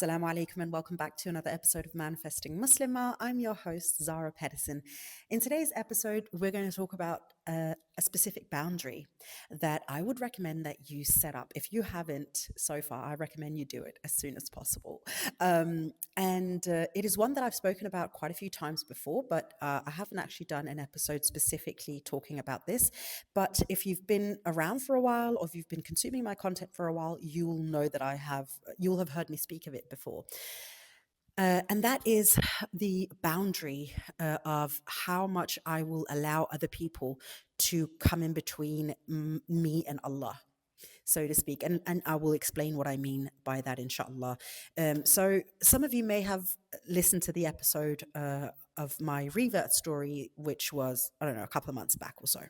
Assalamu alaikum and welcome back to another episode of Manifesting Muslimah. I'm your host, Zara Pedersen. In today's episode, we're going to talk about a specific boundary that I would recommend that you set up. If you haven't so far, I recommend you do it as soon as possible. And it is one that I've spoken about quite a few times before, but I haven't actually done an episode specifically talking about this. But if you've been around for a while or if you've been consuming my content for a while, you'll know that you'll have heard me speak of it before. And that is the boundary of how much I will allow other people to come in between me and Allah, so to speak. And I will explain what I mean by that, inshallah. So some of you may have listened to the episode of my revert story, which was, I don't know, a couple of months back or so.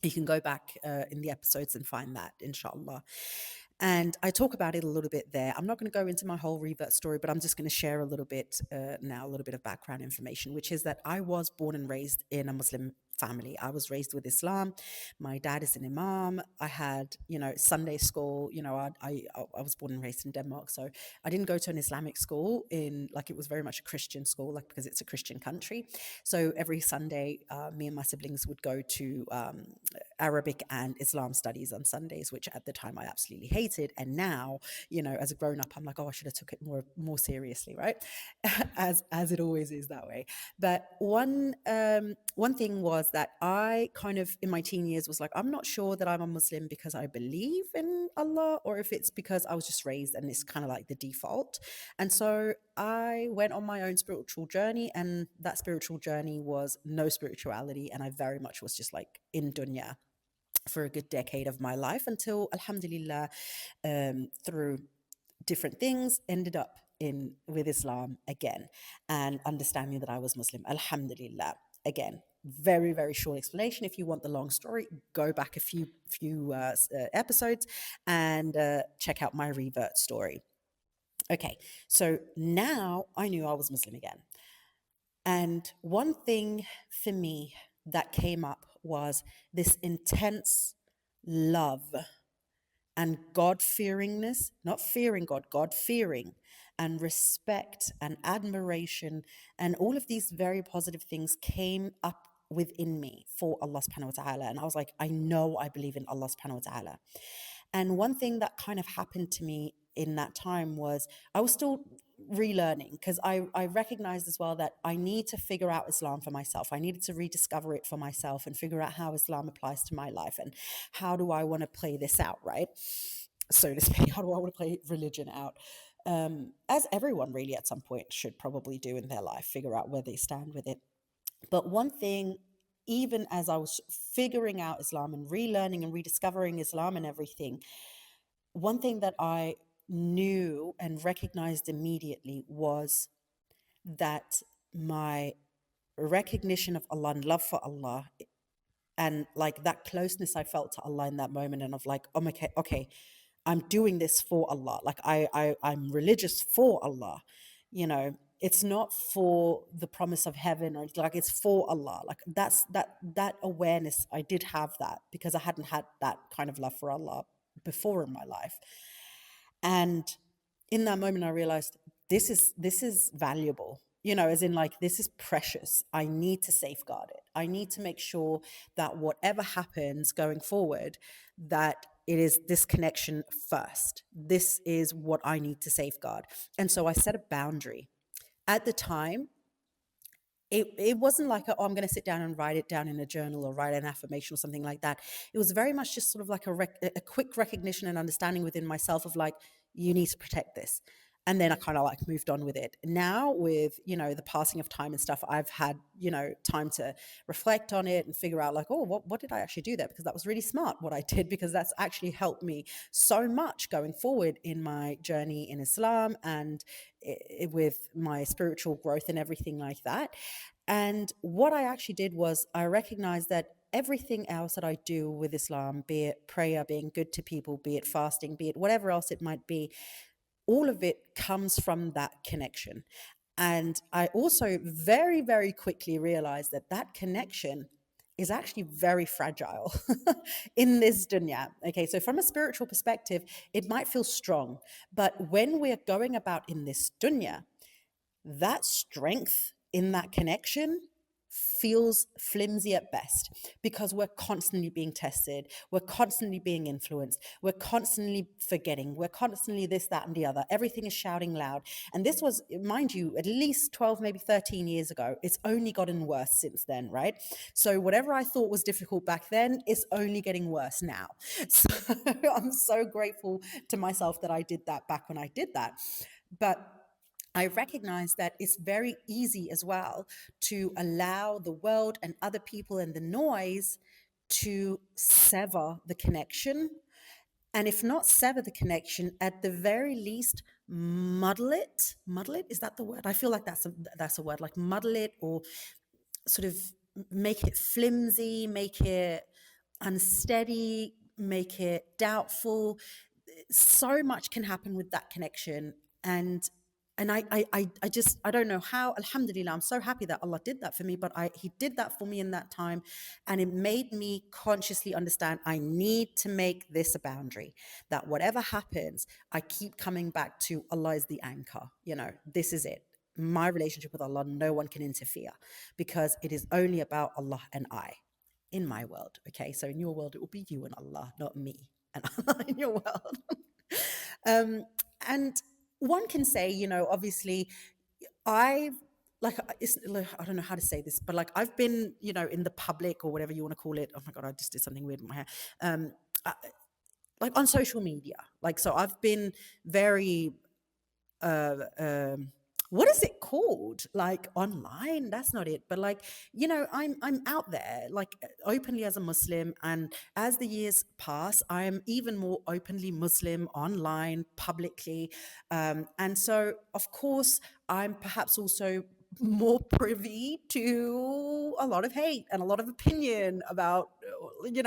You can go back in the episodes and find that, inshallah. And I talk about it a little bit there. I'm not going to go into my whole revert story, but I'm just going to share a little bit now, a little bit of background information, which is that I was born and raised in a Muslim family. I was raised with Islam. My dad is an imam. I had, Sunday school. I was born and raised in Denmark, so I didn't go to an Islamic school it was very much a Christian school, because it's a Christian country. So every Sunday, me and my siblings would go to Arabic and Islam studies on Sundays, which at the time I absolutely hated. And now, as a grown up, I'm like, oh, I should have took it more seriously, right? as it always is that way. But one thing was that I kind of in my teen years was like, I'm not sure that I'm a Muslim because I believe in Allah, or if it's because I was just raised and it's kind of like the default. And so I went on my own spiritual journey, and that spiritual journey was no spirituality, and I very much was just like in dunya for a good decade of my life until, alhamdulillah, through different things, ended up in with Islam again, and understanding that I was Muslim, alhamdulillah. Again, very, very short explanation. If you want the long story, go back a few episodes and check out my revert story. Okay, so now I knew I was Muslim again. And one thing for me that came up was this intense love and God-fearingness, not fearing God, God-fearing, and respect and admiration, and all of these very positive things came up within me for Allah subhanahu wa ta'ala. And I was like, I know I believe in Allah subhanahu wa ta'ala. And one thing that kind of happened to me in that time was I was still relearning, because I recognized as well that I need to figure out Islam for myself. I needed to rediscover it for myself and figure out how Islam applies to my life and how do I want to play this out, right? So to speak, how do I want to play religion out? As everyone really at some point should probably do in their life, figure out where they stand with it. But one thing, even as I was figuring out Islam and relearning and rediscovering Islam and everything, one thing that I knew and recognized immediately was that my recognition of Allah and love for Allah, and like that closeness I felt to Allah in that moment, and of like, oh, okay, I'm doing this for Allah. Like I'm religious for Allah. It's not for the promise of heaven, or like it's for Allah. Like that awareness, I did have that because I hadn't had that kind of love for Allah before in my life. And in that moment, I realized this is valuable, as in like, this is precious. I need to safeguard it. I need to make sure that whatever happens going forward, that it is this connection first. This is what I need to safeguard. And so I set a boundary. At the time, it wasn't like, I'm going to sit down and write it down in a journal or write an affirmation or something like that. It was very much just sort of like a quick recognition and understanding within myself of like, you need to protect this. And then I kind of like moved on with it. Now with, the passing of time and stuff, I've had, time to reflect on it and figure out like, oh, what did I actually do there? Because that was really smart what I did, because that's actually helped me so much going forward in my journey in Islam and with my spiritual growth and everything like that. And what I actually did was I recognized that everything else that I do with Islam, be it prayer, being good to people, be it fasting, be it whatever else it might be, all of it comes from that connection. And I also very, very quickly realized that connection is actually very fragile in this dunya. Okay, so from a spiritual perspective, it might feel strong, but when we're going about in this dunya, that strength in that connection feels flimsy at best because we're constantly being tested, we're constantly being influenced, we're constantly forgetting, we're constantly this, that, and the other. Everything is shouting loud. And this was, mind you, at least 12, maybe 13 years ago. It's only gotten worse since then, right? So whatever I thought was difficult back then is only getting worse now. So I'm so grateful to myself that I did that back when I did that. But I recognize that it's very easy as well to allow the world and other people and the noise to sever the connection. And if not sever the connection, at the very least, muddle it. Muddle it, is that the word? I feel like that's a word, like muddle it, or sort of make it flimsy, make it unsteady, make it doubtful. So much can happen with that connection. And I just, I don't know how. Alhamdulillah, I'm so happy that Allah did that for me, but He did that for me in that time, and it made me consciously understand I need to make this a boundary. That whatever happens, I keep coming back to Allah is the anchor. This is it. My relationship with Allah, no one can interfere, because it is only about Allah and I. In my world, okay. So in your world, it will be you and Allah, not me and Allah in your world. And one can say, obviously, I I don't know how to say this, but like I've been, in the public or whatever you want to call it. Oh my God, I just did something weird with my hair. Um, I, like on social media, like, so I've been very, uh, um, what is it called? Like online? That's not it. But like, I'm out there, like openly as a Muslim, and as the years pass, I am even more openly Muslim online, publicly, and so of course I'm perhaps also more privy to a lot of hate and a lot of opinion about,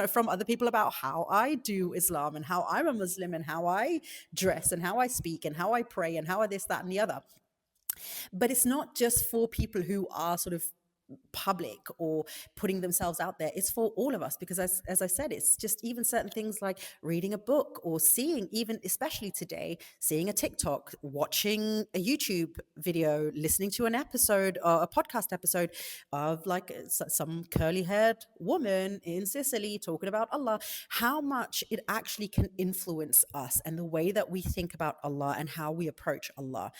from other people about how I do Islam and how I'm a Muslim and how I dress and how I speak and how I pray and how I this, that, and the other. But it's not just for people who are sort of public or putting themselves out there. It's for all of us, because as I said, it's just even certain things like reading a book or seeing, even especially today, seeing a TikTok, watching a YouTube video, listening to an episode or a podcast episode of like some curly haired woman in Sicily talking about Allah, how much it actually can influence us and the way that we think about Allah and how we approach Allah,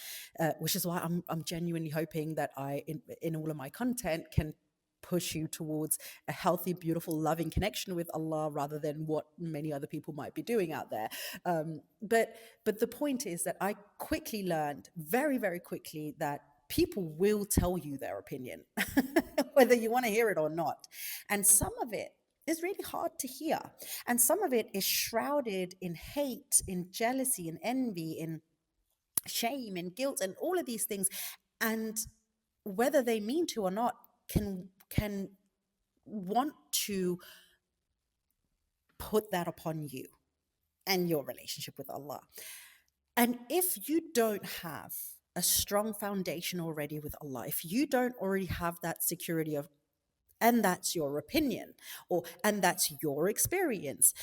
which is why I'm genuinely hoping that I, in all of my content, can push you towards a healthy, beautiful, loving connection with Allah, rather than what many other people might be doing out there. But the point is that I quickly learned, very, very quickly, that people will tell you their opinion, whether you want to hear it or not. And some of it is really hard to hear. And some of it is shrouded in hate, in jealousy, in envy, in shame and guilt and all of these things. And whether they mean to or not, can want to put that upon you and your relationship with Allah. And if you don't have a strong foundation already with Allah, if you don't already have that security of, and that's your opinion, and that's your experience,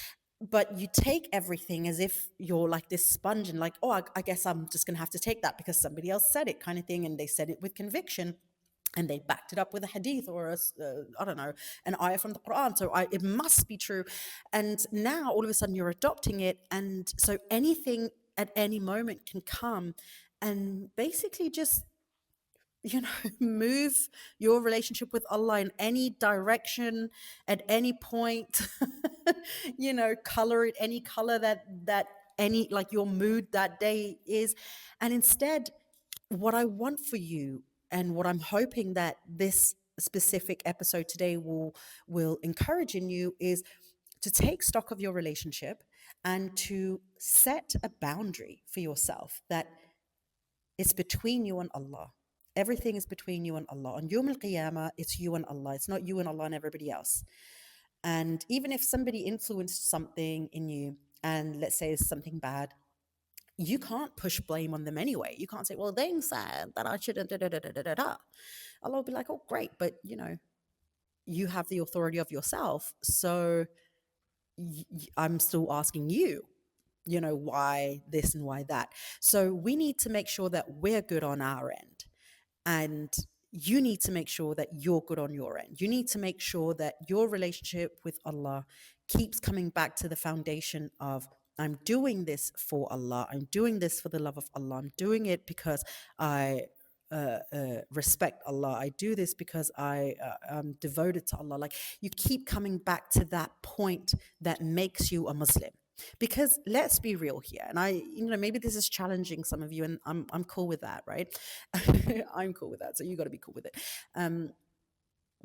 but you take everything as if you're like this sponge and like, oh, I guess I'm just going to have to take that because somebody else said it, kind of thing. And they said it with conviction, and they backed it up with a hadith or I don't know, an ayah from the Quran. So it must be true. And now all of a sudden you're adopting it. And so anything at any moment can come and basically just, move your relationship with Allah in any direction at any point, color it any color that any, like, your mood that day is. And instead, what I want for you, and what I'm hoping that this specific episode today will encourage in you, is to take stock of your relationship and to set a boundary for yourself that it's between you and Allah. Everything is between you and Allah. On Yawm al-Qiyamah, it's you and Allah. It's not you and Allah and everybody else. And even if somebody influenced something in you, and let's say it's something bad, you can't push blame on them anyway. You can't say, well, they said that I shouldn't, da, da, da, da, da, da. Allah will be like, oh, great. But, you have the authority of yourself. So I'm still asking you, why this and why that. So we need to make sure that we're good on our end. And you need to make sure that you're good on your end. You need to make sure that your relationship with Allah keeps coming back to the foundation of, I'm doing this for Allah. I'm doing this for the love of Allah. I'm doing it because I respect Allah. I do this because I am devoted to Allah. Like, you keep coming back to that point that makes you a Muslim. Because let's be real here, and maybe this is challenging some of you, and I'm cool with that, right? I'm cool with that, so you got to be cool with it.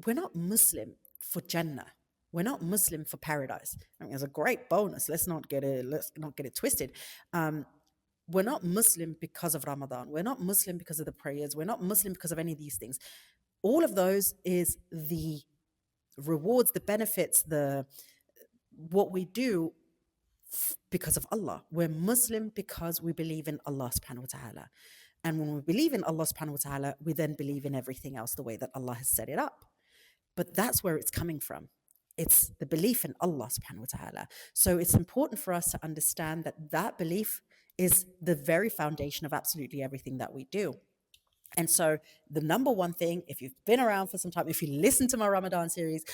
We're not Muslim for Jannah. We're not Muslim for paradise. I mean, it's a great bonus. Let's not get it twisted. We're not Muslim because of Ramadan. We're not Muslim because of the prayers. We're not Muslim because of any of these things. All of those is the rewards, the benefits, what we do because of Allah. We're Muslim because we believe in Allah subhanahu wa ta'ala. And when we believe in Allah subhanahu wa ta'ala, we then believe in everything else the way that Allah has set it up. But that's where it's coming from. It's the belief in Allah subhanahu wa ta'ala. So it's important for us to understand that that belief is the very foundation of absolutely everything that we do. And so the number one thing, if you've been around for some time, if you listen to my Ramadan series,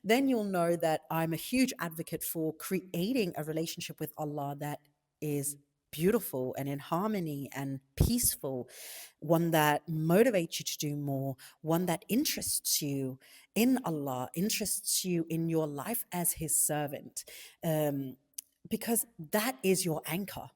then you'll know that I'm a huge advocate for creating a relationship with Allah that is beautiful and in harmony and peaceful, one that motivates you to do more, one that interests you in Allah, interests you in your life as His servant, because that is your anchor.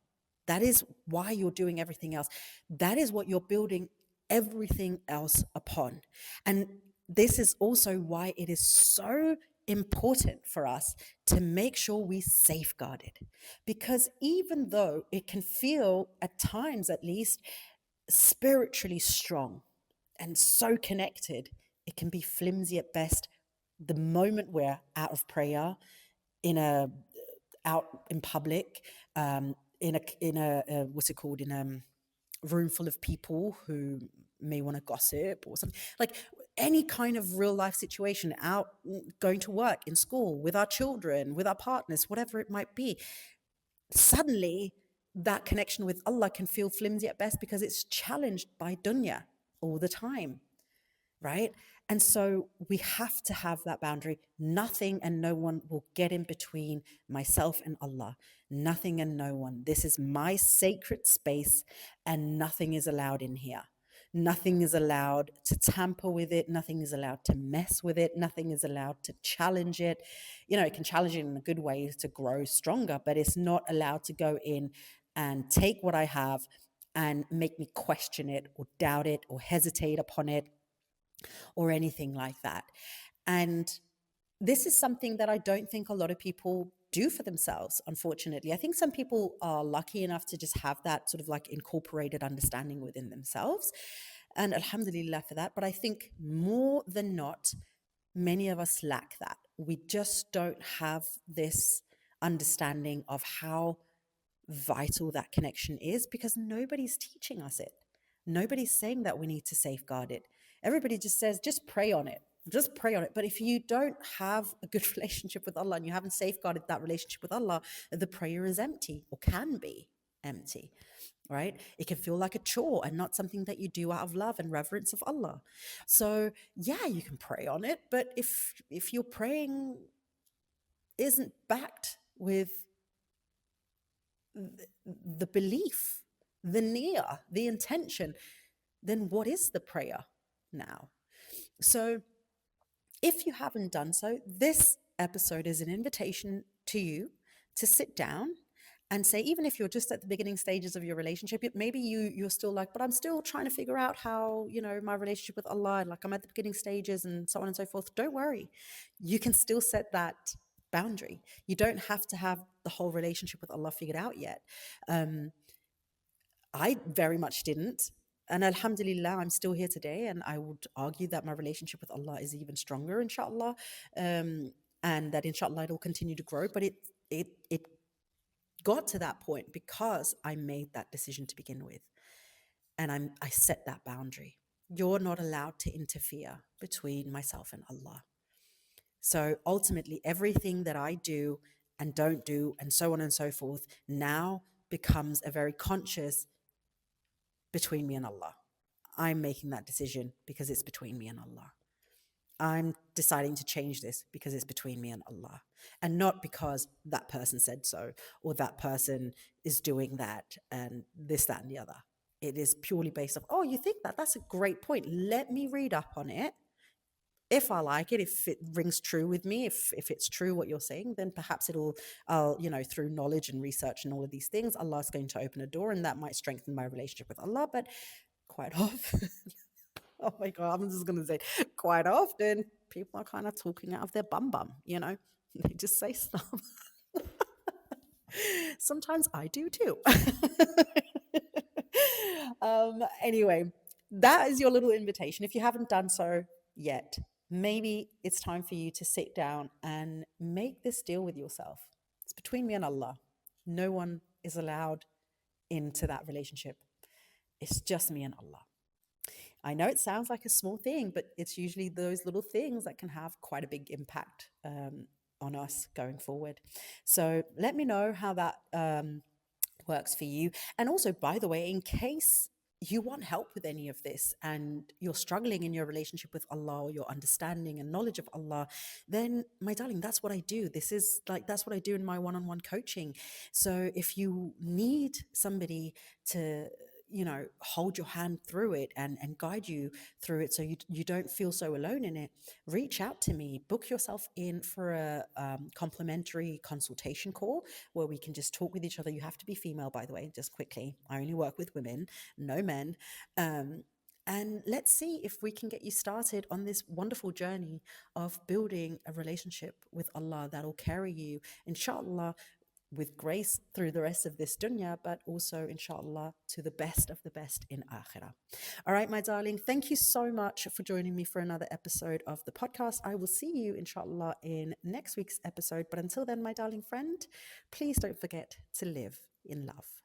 That is why you're doing everything else. That is what you're building everything else upon. And this is also why it is so important for us to make sure we safeguard it. Because even though it can feel, at times at least, spiritually strong and so connected, it can be flimsy at best. The moment we're out of prayer, out in public, in a what's it called, in a room full of people who may want to gossip or something, like any kind of real life situation, out going to work, in school, with our children, with our partners, whatever it might be, suddenly that connection with Allah can feel flimsy at best because it's challenged by dunya all the time, right? And so we have to have that boundary. Nothing and no one will get in between myself and Allah. Nothing and no one. This is my sacred space, and nothing is allowed in here. Nothing is allowed to tamper with it. Nothing is allowed to mess with it. Nothing is allowed to challenge it. It can challenge it in a good way to grow stronger, but it's not allowed to go in and take what I have and make me question it or doubt it or hesitate upon it or anything like that. And this is something that I don't think a lot of people do for themselves, unfortunately. I think some people are lucky enough to just have that sort of like incorporated understanding within themselves. And alhamdulillah for that. But I think more than not, many of us lack that. We just don't have this understanding of how vital that connection is, because nobody's teaching us it. Nobody's saying that we need to safeguard it. Everybody just says, just pray on it. Just pray on it. But if you don't have a good relationship with Allah and you haven't safeguarded that relationship with Allah, the prayer is empty, or can be empty, right? It can feel like a chore and not something that you do out of love and reverence of Allah. So yeah, you can pray on it, but if your praying isn't backed with the belief, the niyyah, the intention, then what is the prayer now? So if you haven't done so, this episode is an invitation to you to sit down and say, even if you're just at the beginning stages of your relationship, maybe you're still like, but I'm still trying to figure out how, my relationship with Allah, like I'm at the beginning stages and so on and so forth. Don't worry. You can still set that boundary. You don't have to have the whole relationship with Allah figured out yet. I very much didn't. And alhamdulillah, I'm still here today. And I would argue that my relationship with Allah is even stronger, inshallah. And that inshallah, it will continue to grow. But it got to that point because I made that decision to begin with. And I set that boundary. you're not allowed to interfere between myself and Allah. So ultimately, everything that I do and don't do, and so on and so forth, now becomes a very conscious between me and Allah. I'm making that decision because it's between me and Allah. I'm deciding to change this because it's between me and Allah, and not because that person said so or that person is doing that and this, that, and the other. It is purely based off, oh, you think that? That's a great point. Let me read up on it. If I like it, if it rings true with me, if it's true what you're saying, then perhaps I'll, through knowledge and research and all of these things, Allah's going to open a door and that might strengthen my relationship with Allah. But quite often, oh my God, I'm just going to say, quite often, people are kind of talking out of their bum, they just say stuff. Sometimes I do too. Anyway, that is your little invitation. If you haven't done so yet, maybe it's time for you to sit down and make this deal with yourself. It's between me and Allah. No one is allowed into that relationship. It's just me and Allah. I know it sounds like a small thing, but it's usually those little things that can have quite a big impact on us going forward. So let me know how that works for you. And also, by the way, in case you want help with any of this and you're struggling in your relationship with Allah, or your understanding and knowledge of Allah, then my darling, that's what I do. That's what I do in my one-on-one coaching. So if you need somebody to hold your hand through it and guide you through it so you don't feel so alone in it, reach out to me. Book yourself in for a complimentary consultation call where we can just talk with each other. You have to be female, by the way, just quickly. I only work with women, no men. And let's see if we can get you started on this wonderful journey of building a relationship with Allah that'll carry you, inshallah, with grace through the rest of this dunya, but also, inshallah, to the best of the best in akhirah. All right, my darling, thank you so much for joining me for another episode of the podcast. I will see you, inshallah, in next week's episode. But until then, my darling friend, please don't forget to live in love.